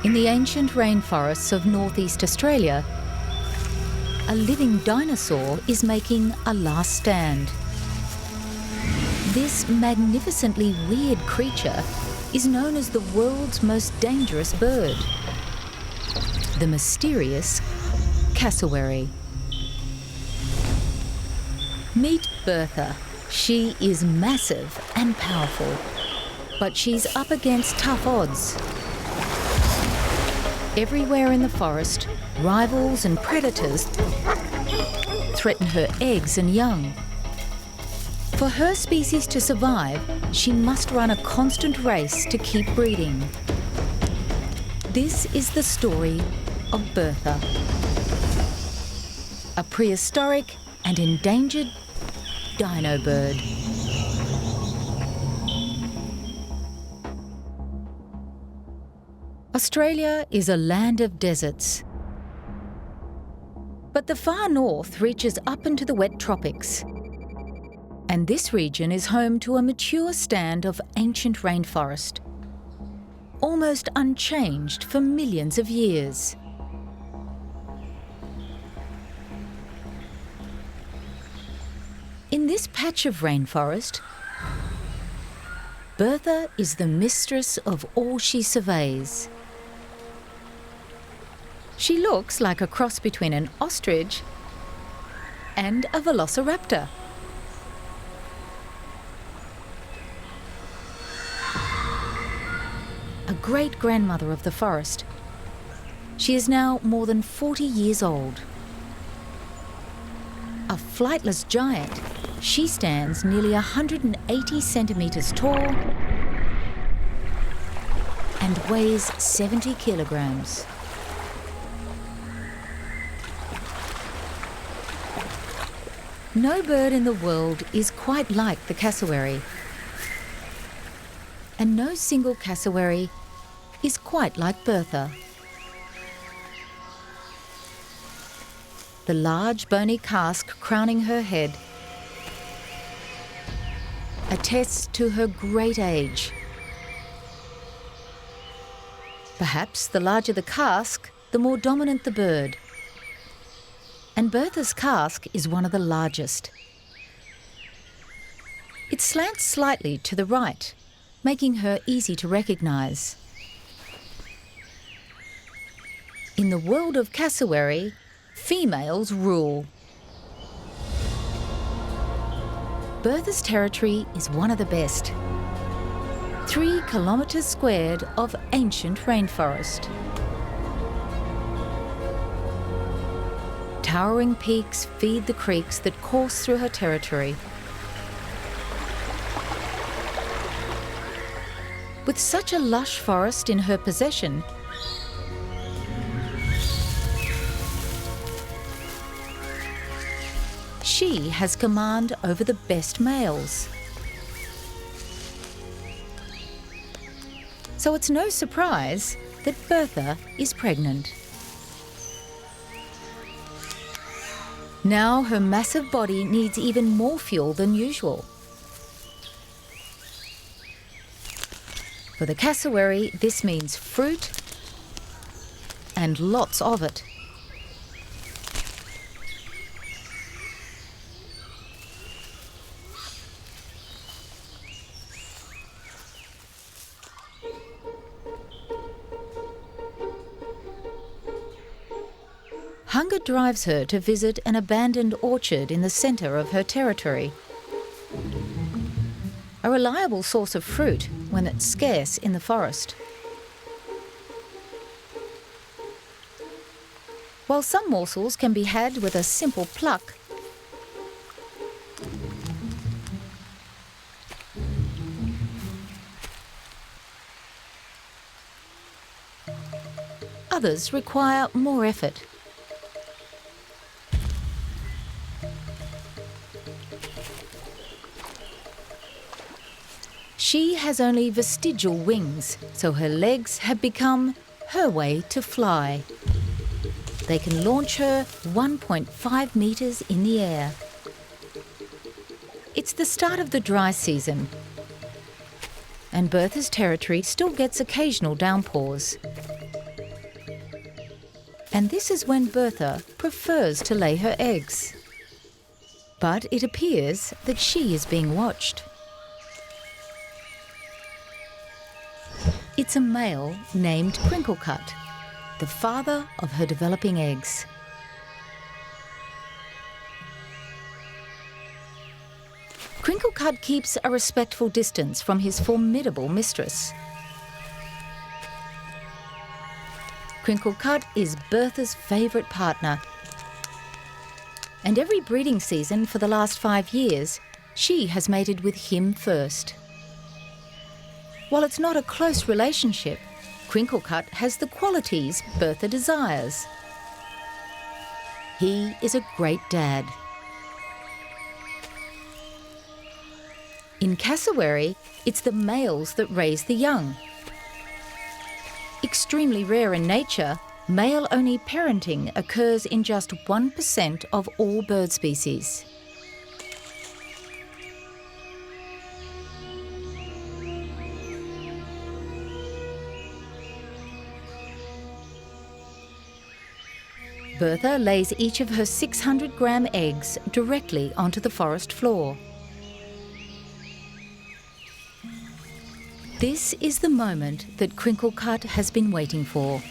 In the ancient rainforests of northeast Australia, a living dinosaur is making a last stand. This magnificently weird creature is known as the world's most dangerous bird, the mysterious cassowary. Meet Bertha. She is massive and powerful, but she's up against tough odds. Everywhere in the forest, rivals and predators threaten her eggs and young. For her species to survive, she must run a constant race to keep breeding. This is the story of Bertha, a prehistoric and endangered dino bird. Australia is a land of deserts, but the far north reaches up into the wet tropics. And this region is home to a mature stand of ancient rainforest, almost unchanged for millions of years. In this patch of rainforest, Bertha is the mistress of all she surveys. She looks like a cross between an ostrich and a velociraptor. A great-grandmother of the forest, she is now more than 40 years old. A flightless giant, she stands nearly 180 centimetres tall and weighs 70 kilograms. No bird in the world is quite like the cassowary, and no single cassowary is quite like Bertha. The large bony casque crowning her head attests to her great age. Perhaps the larger the casque, the more dominant the bird. And Bertha's casque is one of the largest. It slants slightly to the right, making her easy to recognise. In the world of cassowary, females rule. Bertha's territory is one of the best. 3 kilometres squared of ancient rainforest. Towering peaks feed the creeks that course through her territory. With such a lush forest in her possession, she has command over the best males. So it's no surprise that Bertha is pregnant. Now her massive body needs even more fuel than usual. For the cassowary, this means fruit and lots of it. Hunger drives her to visit an abandoned orchard in the centre of her territory. A reliable source of fruit when it's scarce in the forest. While some morsels can be had with a simple pluck, others require more effort. She has only vestigial wings, so her legs have become her way to fly. They can launch her 1.5 metres in the air. It's the start of the dry season, and Bertha's territory still gets occasional downpours. And this is when Bertha prefers to lay her eggs. But it appears that she is being watched. It's a male named Crinklecut, the father of her developing eggs. Crinklecut keeps a respectful distance from his formidable mistress. Crinklecut is Bertha's favourite partner, and every breeding season for the last 5 years, she has mated with him first. While it's not a close relationship, Crinklecut has the qualities Bertha desires. He is a great dad. In cassowary, it's the males that raise the young. Extremely rare in nature, male-only parenting occurs in just 1% of all bird species. Bertha lays each of her 600-gram eggs directly onto the forest floor. This is the moment that Crinklecut has been waiting for.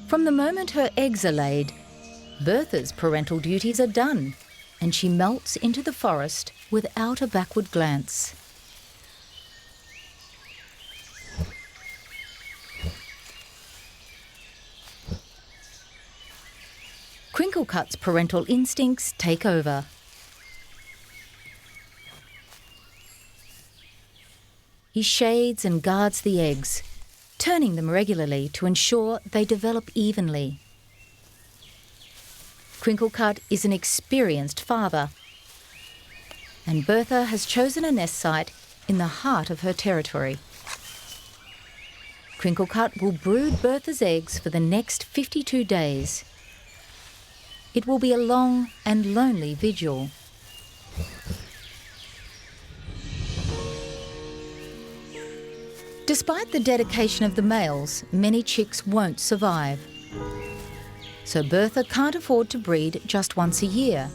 From the moment her eggs are laid, Bertha's parental duties are done, and she melts into the forest without a backward glance. Crinklecut's parental instincts take over. He shades and guards the eggs, turning them regularly to ensure they develop evenly. Crinklecut is an experienced father, and Bertha has chosen a nest site in the heart of her territory. Crinklecut will brood Bertha's eggs for the next 52 days. It will be a long and lonely vigil. Despite the dedication of the males, many chicks won't survive. So Bertha can't afford to breed just once a year.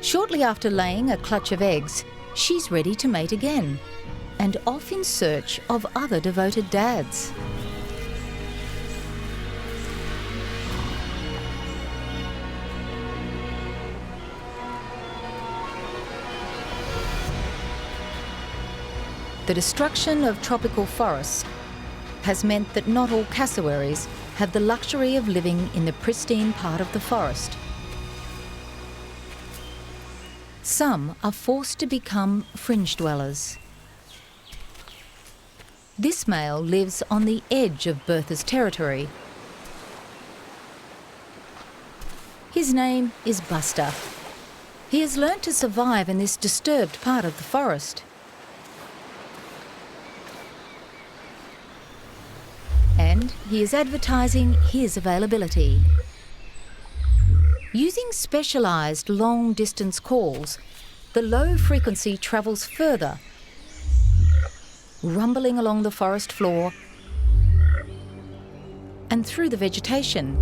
Shortly after laying a clutch of eggs, she's ready to mate again, and off in search of other devoted dads. The destruction of tropical forests has meant that not all cassowaries have the luxury of living in the pristine part of the forest. Some are forced to become fringe dwellers. This male lives on the edge of Bertha's territory. His name is Buster. He has learnt to survive in this disturbed part of the forest. And he is advertising his availability. Using specialised long-distance calls, the low frequency travels further, rumbling along the forest floor and through the vegetation.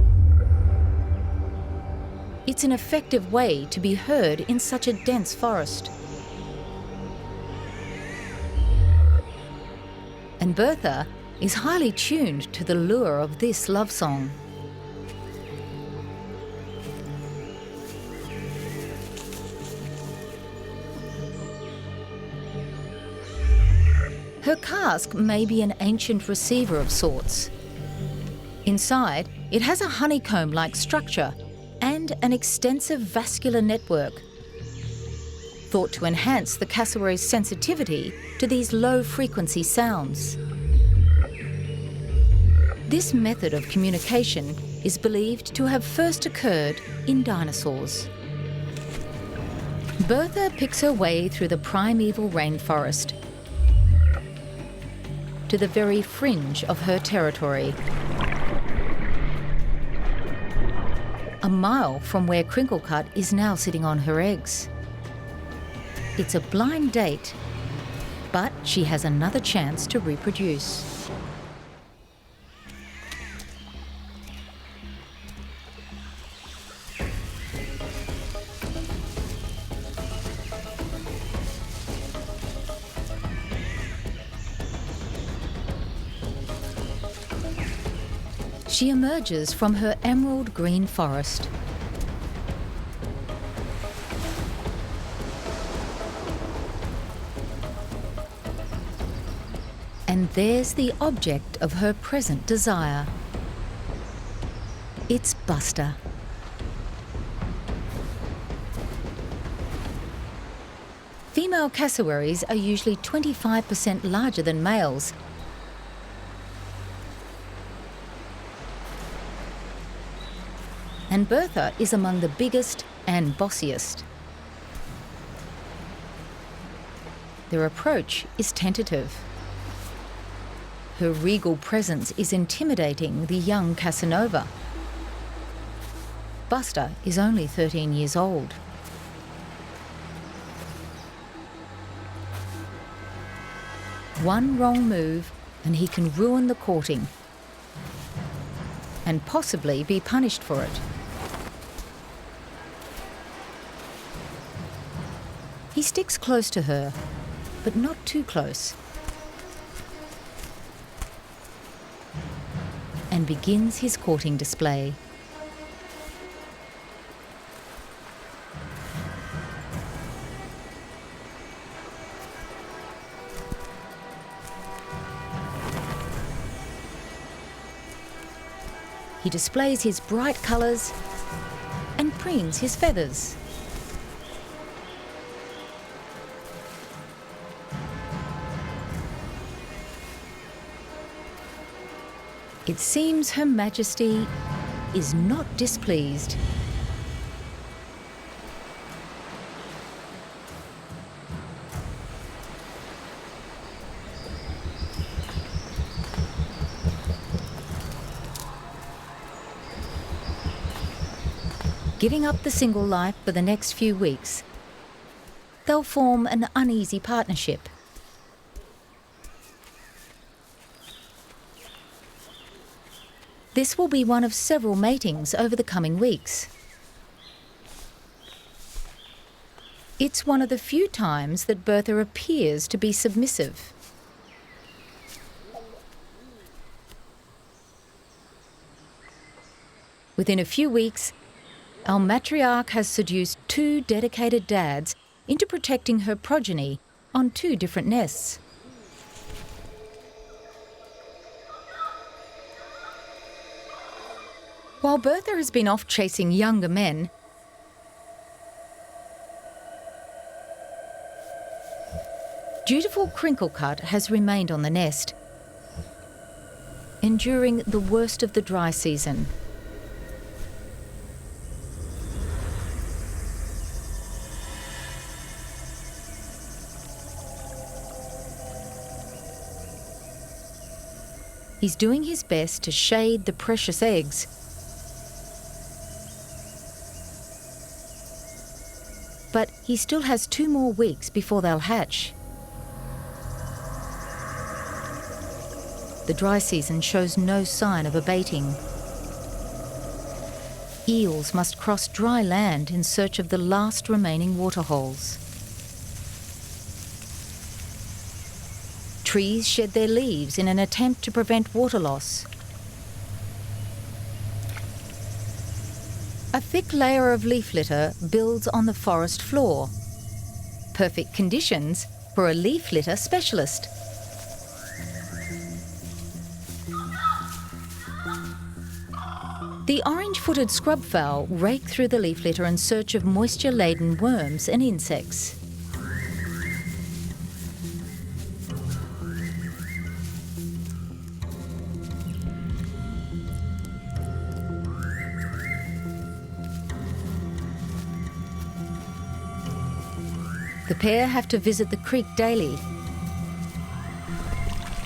It's an effective way to be heard in such a dense forest. And Bertha is highly tuned to the lure of this love song. Her cask may be an ancient receiver of sorts. Inside, it has a honeycomb-like structure and an extensive vascular network, thought to enhance the cassowary's sensitivity to these low-frequency sounds. This method of communication is believed to have first occurred in dinosaurs. Bertha picks her way through the primeval rainforest to the very fringe of her territory. A mile from where Crinklecut is now sitting on her eggs. It's a blind date, But she has another chance to reproduce. She emerges from her emerald green forest. And there's the object of her present desire. It's Buster. Female cassowaries are usually 25% larger than males. And Bertha is among the biggest and bossiest. Their approach is tentative. Her regal presence is intimidating the young Casanova. Buster is only 13 years old. One wrong move and he can ruin the courting, and possibly be punished for it. He sticks close to her, but not too close, and begins his courting display. He displays his bright colours and preens his feathers. It seems Her Majesty is not displeased. Giving up the single life for the next few weeks, they'll form an uneasy partnership. This will be one of several matings over the coming weeks. It's one of the few times that Bertha appears to be submissive. Within a few weeks, our matriarch has seduced 2 dedicated dads into protecting her progeny on 2 different nests. While Bertha has been off chasing younger men, dutiful Crinklecut has remained on the nest, enduring the worst of the dry season. He's doing his best to shade the precious eggs. But he still has 2 more weeks before they'll hatch. The dry season shows no sign of abating. Eels must cross dry land in search of the last remaining waterholes. Trees shed their leaves in an attempt to prevent water loss. A thick layer of leaf litter builds on the forest floor. Perfect conditions for a leaf litter specialist. The orange-footed scrubfowl rake through the leaf litter in search of moisture-laden worms and insects. The pair have to visit the creek daily,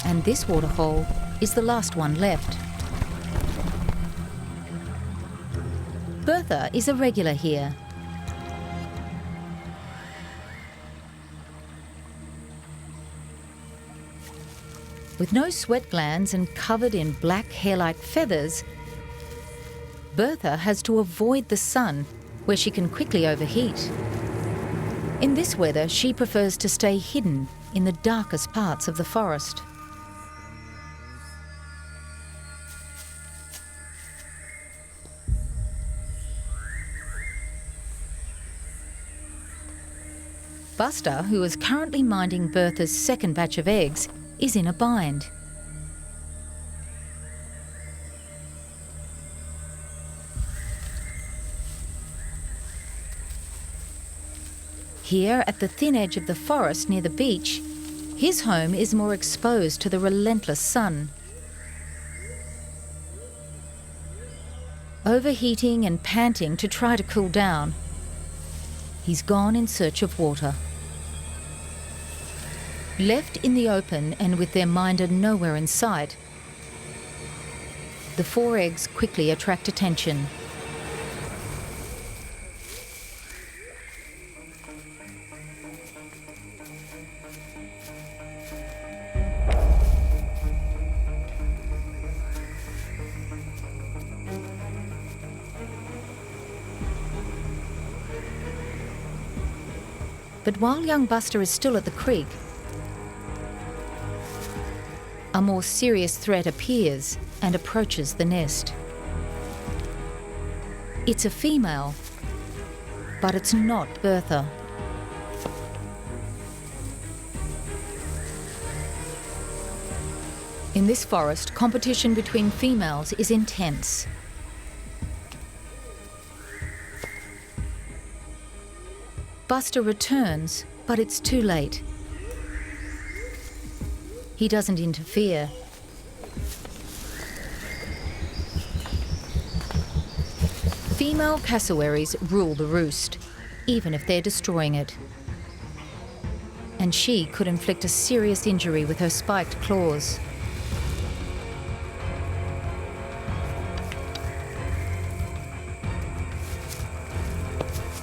and this waterhole is the last one left. Bertha is a regular here. With no sweat glands and covered in black hair-like feathers, Bertha has to avoid the sun, where she can quickly overheat. In this weather, she prefers to stay hidden in the darkest parts of the forest. Buster, who is currently minding Bertha's second batch of eggs, is in a bind. Here, at the thin edge of the forest near the beach, his home is more exposed to the relentless sun. Overheating and panting to try to cool down, he's gone in search of water. Left in the open and with their minder nowhere in sight, the 4 eggs quickly attract attention. But while young Buster is still at the creek, a more serious threat appears and approaches the nest. It's a female, but it's not Bertha. In this forest, competition between females is intense. Buster returns, but it's too late. He doesn't interfere. Female cassowaries rule the roost, even if they're destroying it. And she could inflict a serious injury with her spiked claws.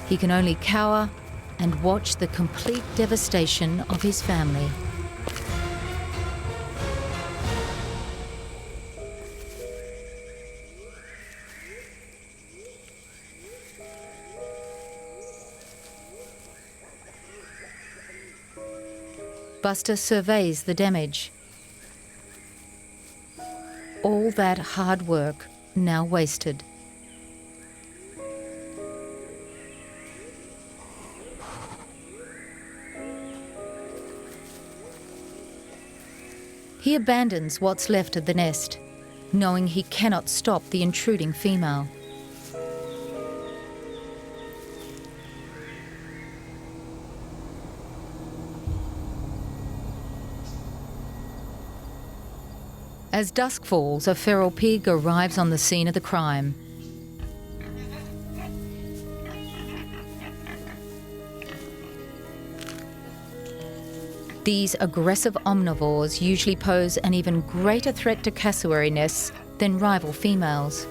He can only cower and watch the complete devastation of his family. Buster surveys the damage. All that hard work now wasted. He abandons what's left of the nest, knowing he cannot stop the intruding female. As dusk falls, a feral pig arrives on the scene of the crime. These aggressive omnivores usually pose an even greater threat to cassowary nests than rival females.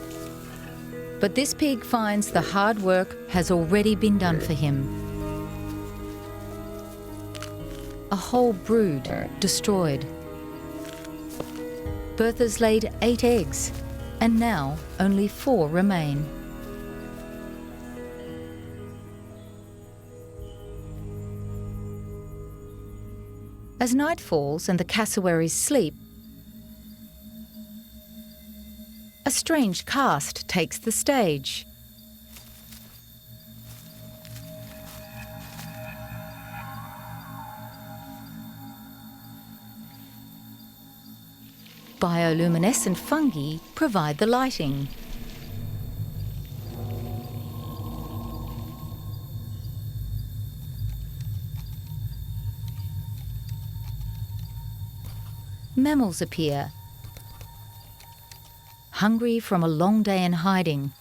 But this pig finds the hard work has already been done for him. A whole brood destroyed. Bertha's laid 8 eggs, and now only 4 remain. As night falls and the cassowaries sleep, a strange cast takes the stage. Bioluminescent fungi provide the lighting. Mammals appear, hungry from a long day in hiding.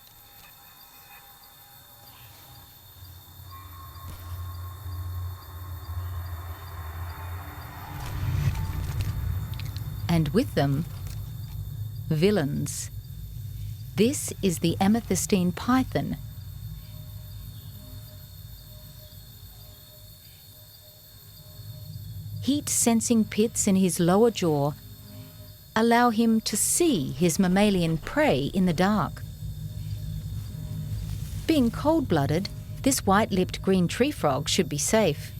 And with them, villains. This is the amethystine python. Heat-sensing pits in his lower jaw allow him to see his mammalian prey in the dark. Being cold-blooded, this white-lipped green tree frog should be safe.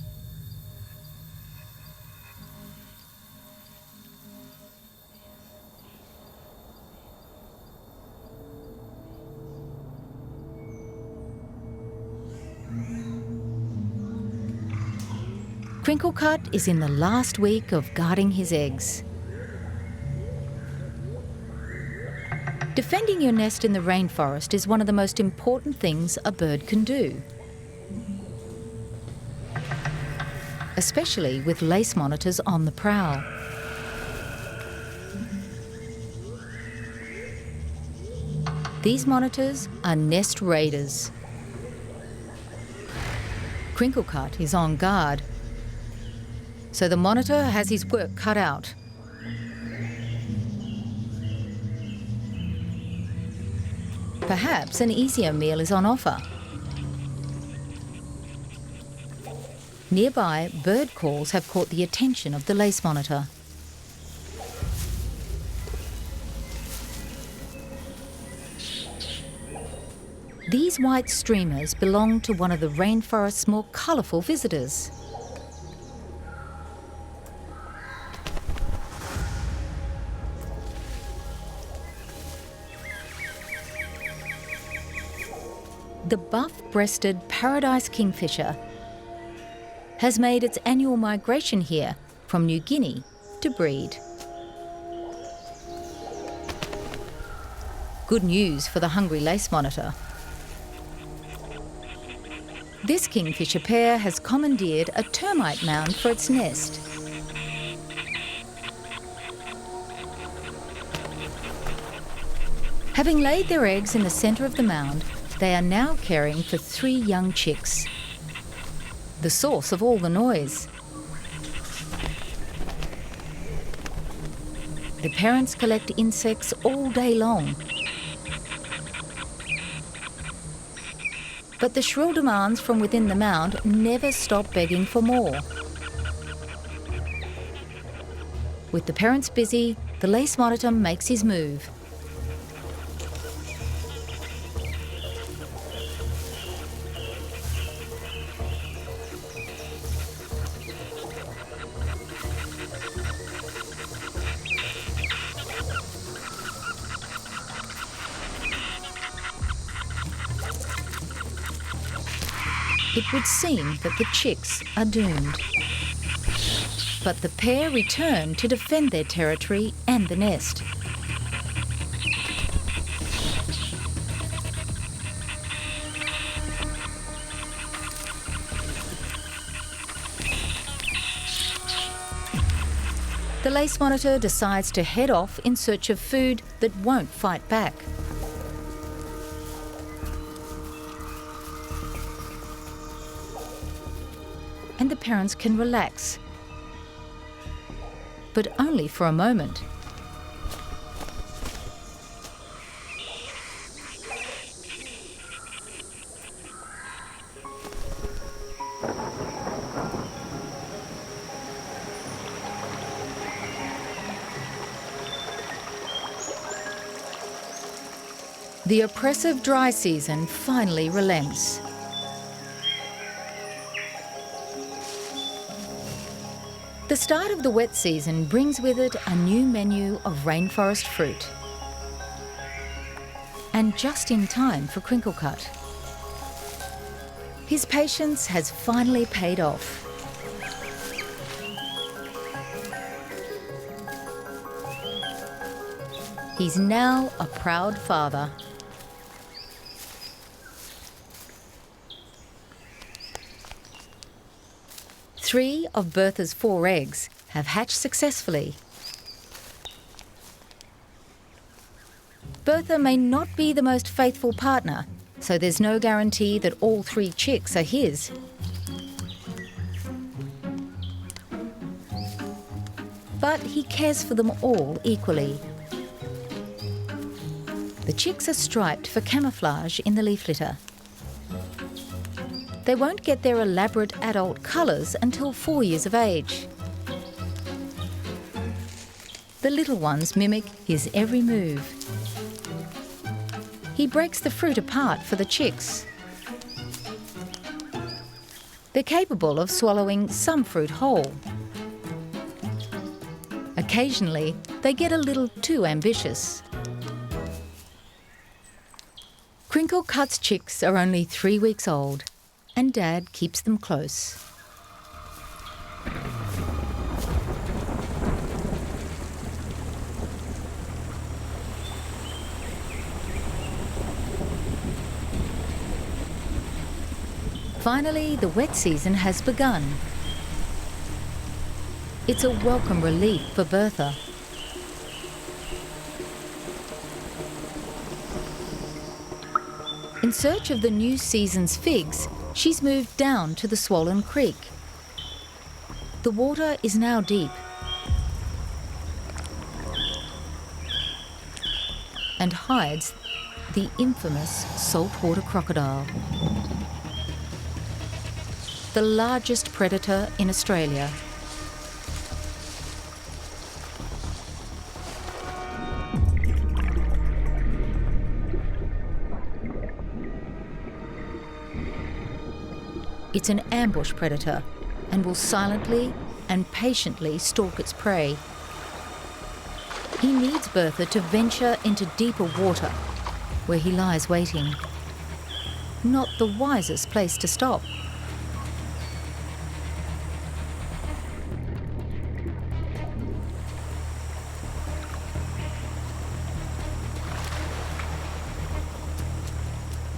Crinklecut is in the last week of guarding his eggs. Defending your nest in the rainforest is one of the most important things a bird can do, especially with lace monitors on the prowl. These monitors are nest raiders. Crinklecut is on guard, so the monitor has his work cut out. Perhaps an easier meal is on offer. Nearby, bird calls have caught the attention of the lace monitor. These white streamers belong to one of the rainforest's more colourful visitors. The buff-breasted paradise kingfisher has made its annual migration here from New Guinea to breed. Good news for the hungry lace monitor. This kingfisher pair has commandeered a termite mound for its nest. Having laid their eggs in the centre of the mound, they are now caring for 3 young chicks, the source of all the noise. The parents collect insects all day long, but the shrill demands from within the mound never stop begging for more. With the parents busy, the lace monitor makes his move. It would seem that the chicks are doomed. But the pair return to defend their territory and the nest. The lace monitor decides to head off in search of food that won't fight back. And the parents can relax, but only for a moment. The oppressive dry season finally relents. The start of the wet season brings with it a new menu of rainforest fruit. And just in time for Crinklecut. His patience has finally paid off. He's now a proud father. Three of Bertha's 4 eggs have hatched successfully. Bertha may not be the most faithful partner, so there's no guarantee that all 3 chicks are his. But he cares for them all equally. The chicks are striped for camouflage in the leaf litter. They won't get their elaborate adult colours until 4 years of age. The little ones mimic his every move. He breaks the fruit apart for the chicks. They're capable of swallowing some fruit whole. Occasionally, they get a little too ambitious. Crinkle Cut's chicks are only 3 weeks old, and Dad keeps them close. Finally, the wet season has begun. It's a welcome relief for Bertha. In search of the new season's figs, she's moved down to the swollen creek. The water is now deep and hides the infamous saltwater crocodile, the largest predator in Australia. It's an ambush predator and will silently and patiently stalk its prey. He needs Bertha to venture into deeper water, where he lies waiting. Not the wisest place to stop.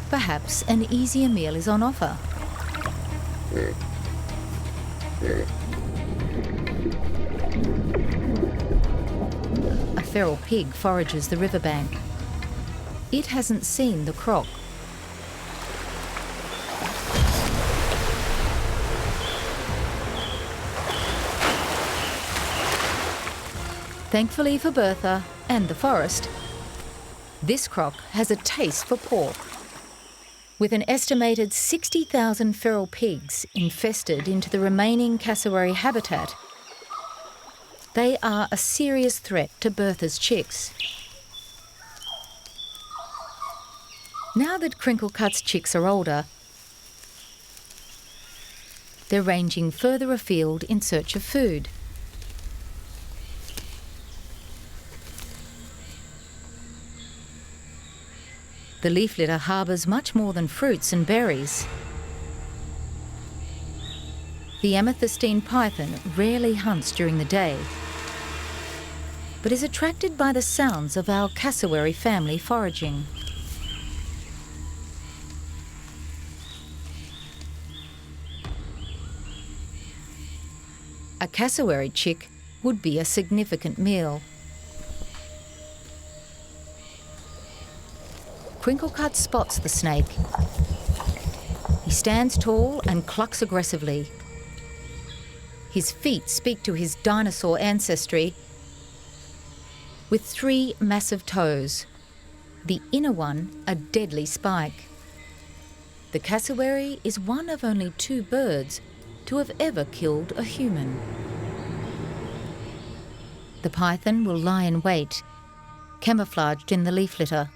Perhaps an easier meal is on offer. A feral pig forages the riverbank. It hasn't seen the croc. Thankfully for Bertha and the forest, this croc has a taste for pork. With an estimated 60,000 feral pigs infested into the remaining cassowary habitat, they are a serious threat to Bertha's chicks. Now that Crinkle Cut's chicks are older, they're ranging further afield in search of food. The leaf litter harbours much more than fruits and berries. The amethystine python rarely hunts during the day, but is attracted by the sounds of our cassowary family foraging. A cassowary chick would be a significant meal. Crinkle Cut spots the snake. He stands tall and clucks aggressively. His feet speak to his dinosaur ancestry with 3 massive toes, the inner one a deadly spike. The cassowary is one of only 2 birds to have ever killed a human. The python will lie in wait, camouflaged in the leaf litter.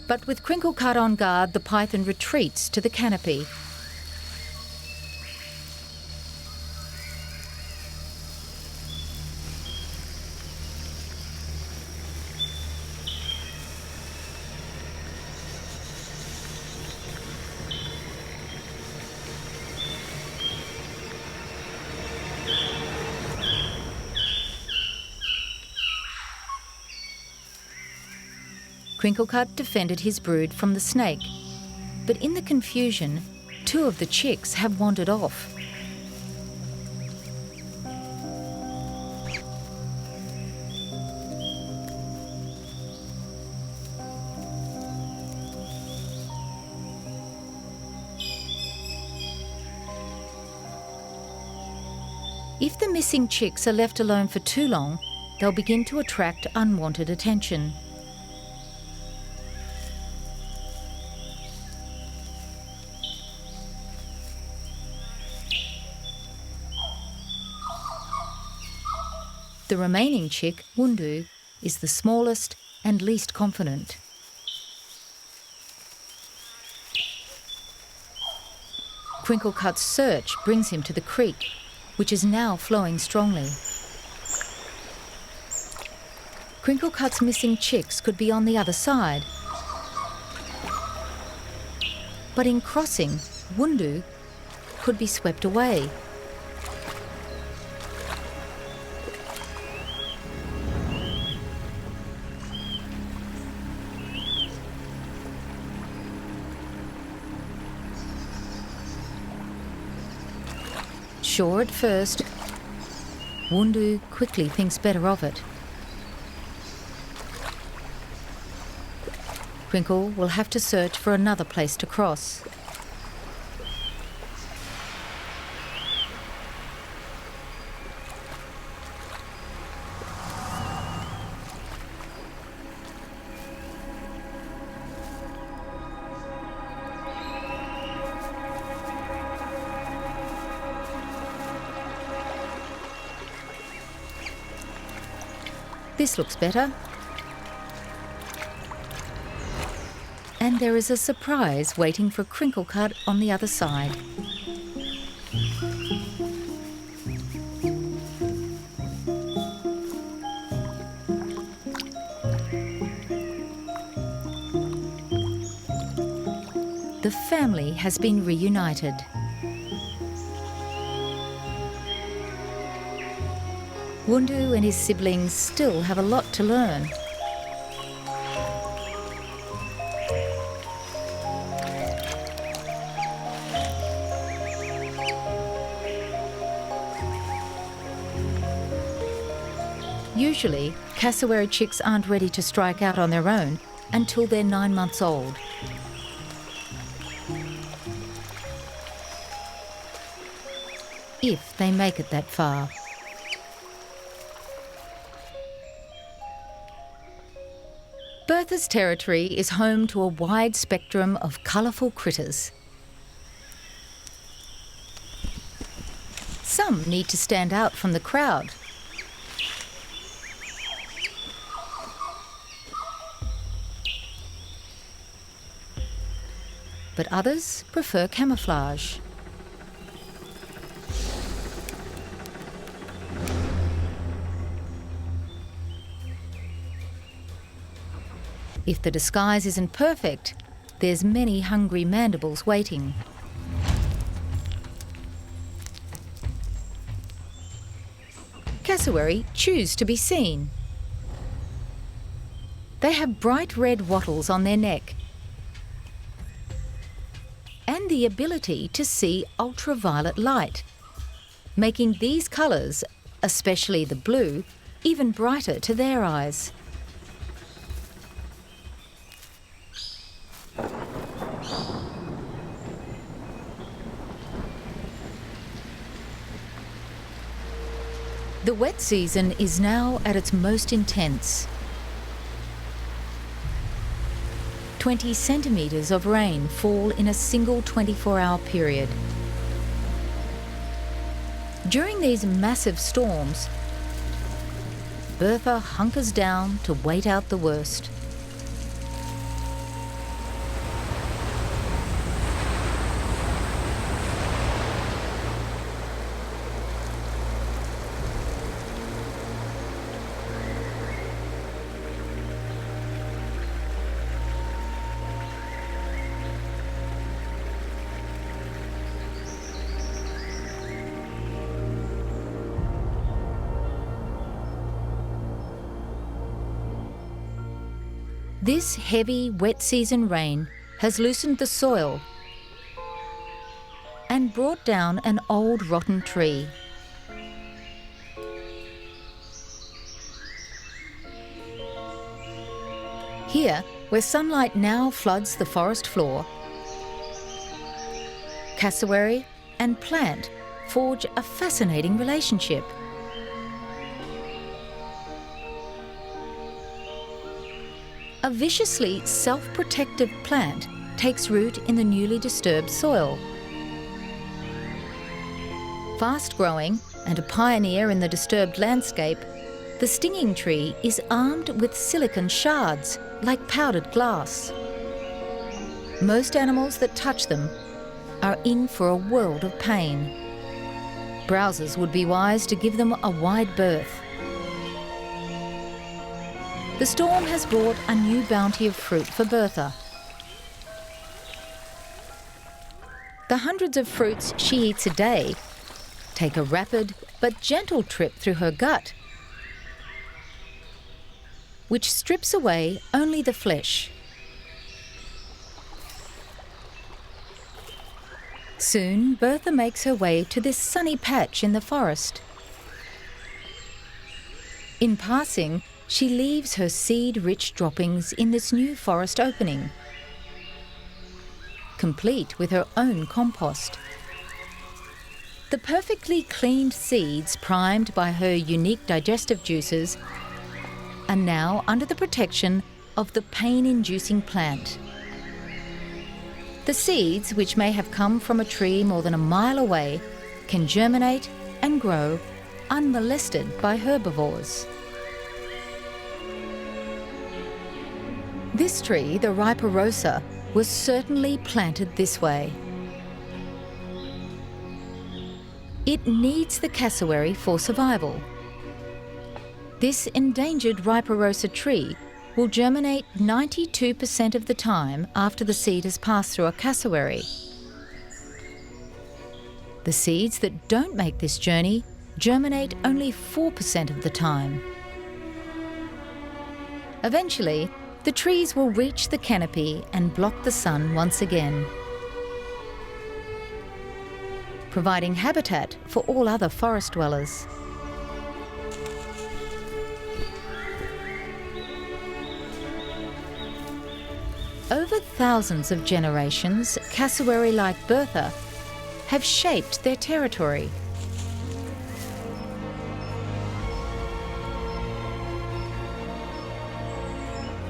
But with Crinkle Cut on guard, the python retreats to the canopy. Crinkle Cut defended his brood from the snake, but in the confusion, 2 of the chicks have wandered off. If the missing chicks are left alone for too long, they'll begin to attract unwanted attention. The remaining chick, Wundu, is the smallest and least confident. Crinklecut's search brings him to the creek, which is now flowing strongly. Crinklecut's missing chicks could be on the other side. But in crossing, Wundu could be swept away. Sure at first, Wundu quickly thinks better of it. Crinkle will have to search for another place to cross. This looks better. And there is a surprise waiting for Crinklecut on the other side. The family has been reunited. Wundu and his siblings still have a lot to learn. Usually, cassowary chicks aren't ready to strike out on their own until they're 9 months old. If they make it that far. Bertha's territory is home to a wide spectrum of colourful critters. Some need to stand out from the crowd. But others prefer camouflage. If the disguise isn't perfect, there's many hungry mandibles waiting. Cassowary choose to be seen. They have bright red wattles on their neck and the ability to see ultraviolet light, making these colours, especially the blue, even brighter to their eyes. The wet season is now at its most intense. 20 centimetres of rain fall in a single 24-hour period. During these massive storms, Bertha hunkers down to wait out the worst. This heavy, wet season rain has loosened the soil and brought down an old rotten tree. Here, where sunlight now floods the forest floor, cassowary and plant forge a fascinating relationship. A viciously self-protective plant takes root in the newly disturbed soil. Fast-growing and a pioneer in the disturbed landscape, the stinging tree is armed with silicon shards, like powdered glass. Most animals that touch them are in for a world of pain. Browsers would be wise to give them a wide berth. The storm has brought a new bounty of fruit for Bertha. The hundreds of fruits she eats a day take a rapid but gentle trip through her gut, which strips away only the flesh. Soon, Bertha makes her way to this sunny patch in the forest. In passing, she leaves her seed-rich droppings in this new forest opening, complete with her own compost. The perfectly cleaned seeds, primed by her unique digestive juices, are now under the protection of the pain-inducing plant. The seeds, which may have come from a tree more than a mile away, can germinate and grow unmolested by herbivores. This tree, the Rainforest, was certainly planted this way. It needs the cassowary for survival. This endangered Rainforest tree will germinate 92% of the time after the seed has passed through a cassowary. The seeds that don't make this journey germinate only 4% of the time. Eventually, the trees will reach the canopy and block the sun once again, providing habitat for all other forest dwellers. Over thousands of generations, cassowary like Bertha have shaped their territory.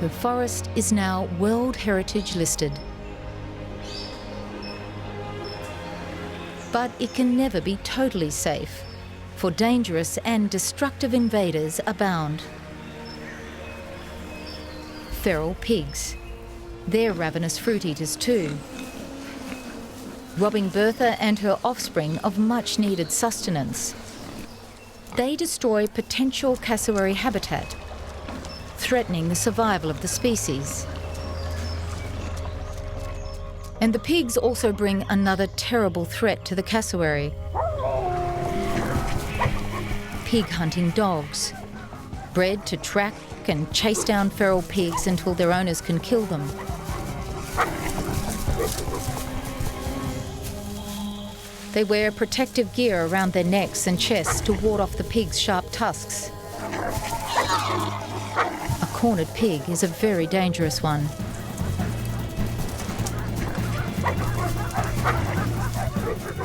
The forest is now World Heritage listed. But it can never be totally safe, for dangerous and destructive invaders abound. Feral pigs. They're ravenous fruit eaters too, robbing Bertha and her offspring of much-needed sustenance. They destroy potential cassowary habitat, threatening the survival of the species. And the pigs also bring another terrible threat to the cassowary. Pig-hunting dogs, bred to track and chase down feral pigs until their owners can kill them. They wear protective gear around their necks and chests to ward off the pig's sharp tusks. A cornered pig is a very dangerous one.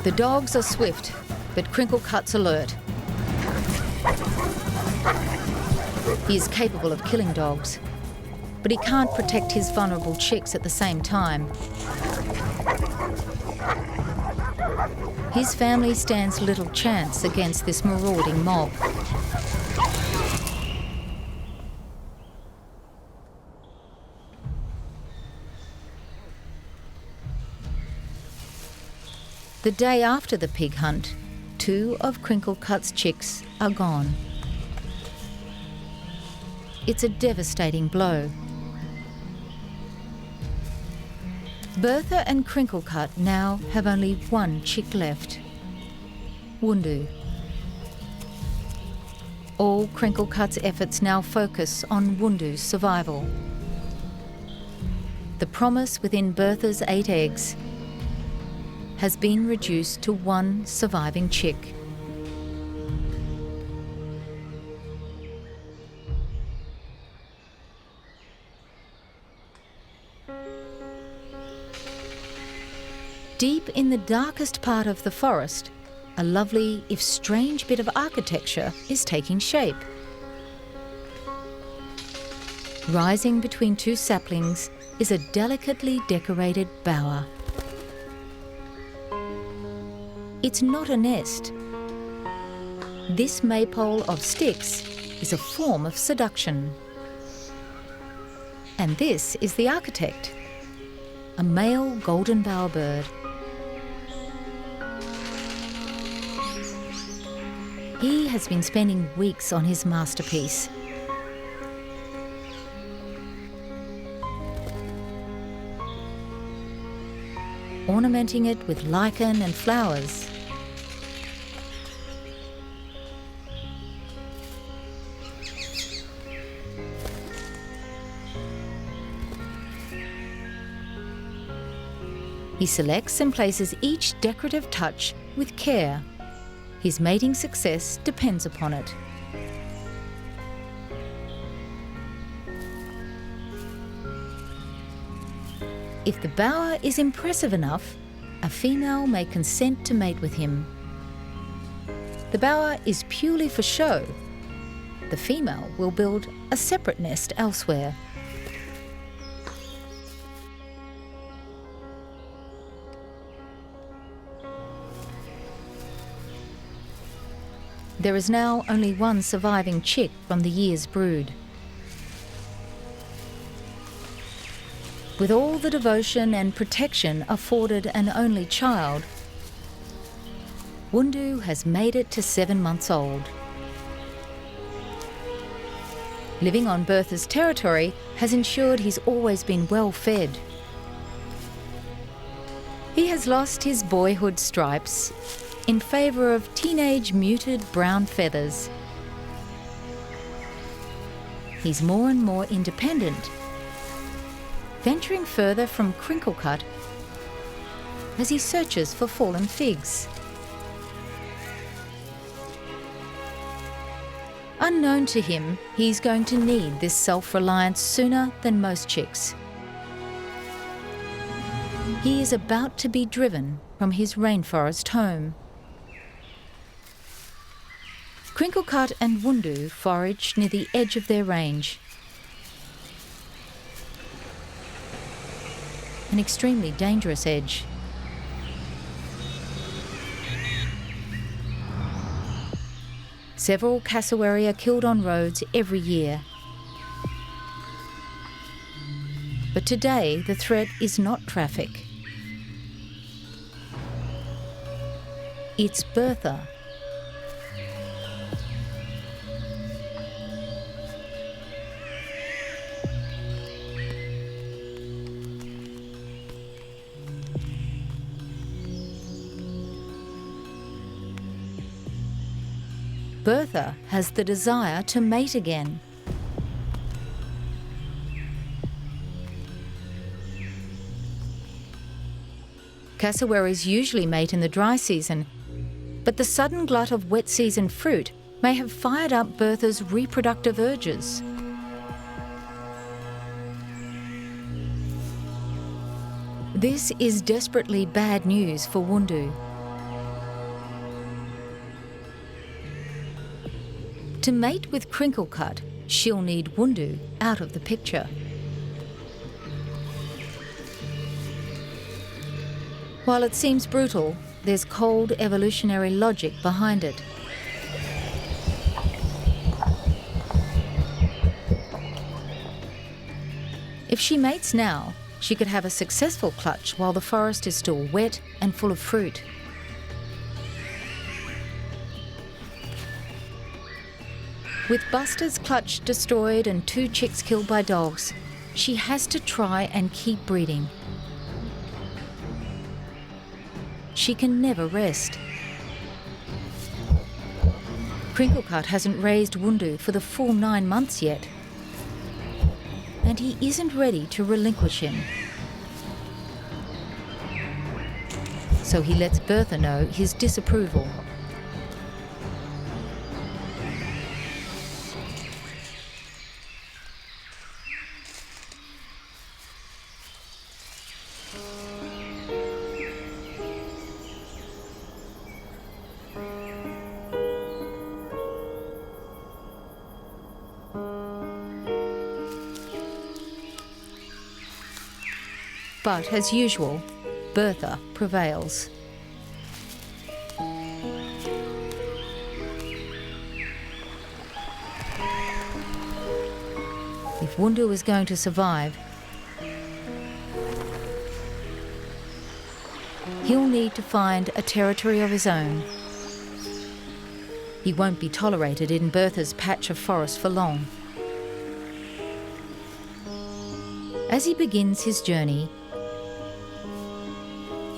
The dogs are swift, but Crinkle Cut's alert. He is capable of killing dogs, but he can't protect his vulnerable chicks at the same time. His family stands little chance against this marauding mob. The day after the pig hunt, 2 of Crinkle Cut's chicks are gone. It's a devastating blow. Bertha and Crinkle Cut now have only one chick left, Wundu. All Crinkle Cut's efforts now focus on Wundu's survival. The promise within Bertha's 8 eggs has been reduced to 1 surviving chick. Deep in the darkest part of the forest, A lovely, if strange, bit of architecture is taking shape. Rising between two saplings is a delicately decorated bower. It's not a nest. This maypole of sticks is a form of seduction. And this is the architect, a male golden bowerbird. He has been spending weeks on his masterpiece. Ornamenting it with lichen and flowers. He selects and places each decorative touch with care. His mating success depends upon it. If the bower is impressive enough, a female may consent to mate with him. The bower is purely for show. The female will build a separate nest elsewhere. There is now only one surviving chick from the year's brood. With all the devotion and protection afforded an only child, Wundu has made it to 7 months old. Living on Bertha's territory has ensured he's always been well fed. He has lost his boyhood stripes in favour of teenage muted brown feathers. He's more and more independent, venturing further from crinkle cut as he searches for fallen figs. Unknown to him, he's going to need this self-reliance sooner than most chicks. He is about to be driven from his rainforest home. Crinklecut and Wundu forage near the edge of their range. An extremely dangerous edge. Several cassowary are killed on roads every year. But today the threat is not traffic. It's Bertha. Bertha has the desire to mate again. Cassowaries usually mate in the dry season, but the sudden glut of wet season fruit may have fired up Bertha's reproductive urges. This is desperately bad news for Wundu. To mate with Crinklecut, she'll need Wundu out of the picture. While it seems brutal, there's cold evolutionary logic behind it. If she mates now, she could have a successful clutch while the forest is still wet and full of fruit. With Buster's clutch destroyed and 2 chicks killed by dogs, she has to try and keep breeding. She can never rest. Crinklecut hasn't raised Wundu for the full 9 months yet, and he isn't ready to relinquish him. So he lets Bertha know his disapproval. But as usual, Bertha prevails. If Wundu is going to survive, he'll need to find a territory of his own. He won't be tolerated in Bertha's patch of forest for long. As he begins his journey,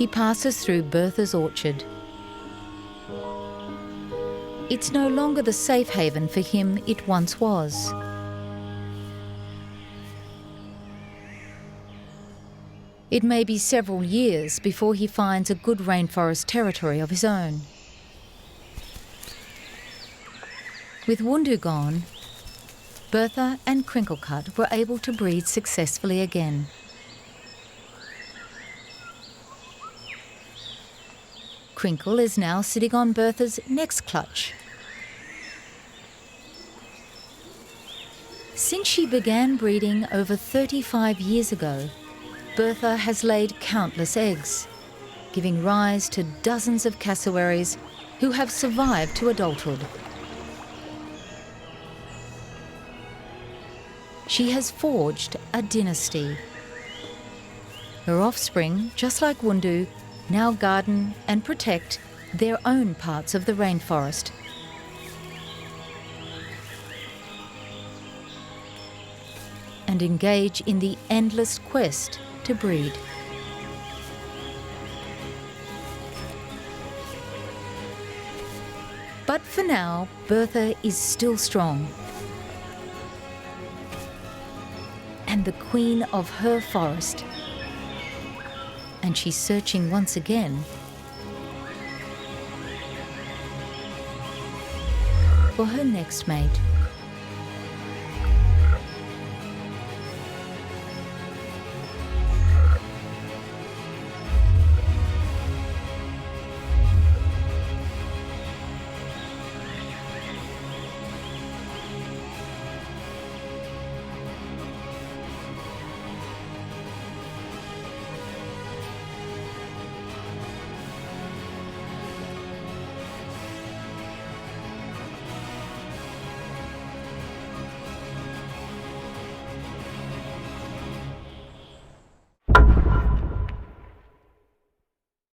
he passes through Bertha's orchard. It's no longer the safe haven for him it once was. It may be several years before he finds a good rainforest territory of his own. With Wundu gone, Bertha and Crinklecut were able to breed successfully again. Crinkle is now sitting on Bertha's next clutch. Since she began breeding over 35 years ago, Bertha has laid countless eggs, giving rise to dozens of cassowaries who have survived to adulthood. She has forged a dynasty. Her offspring, just like Wundu, now garden and protect their own parts of the rainforest. And engage in the endless quest to breed. But for now, Bertha is still strong and the queen of her forest. And she's searching once again for her next mate.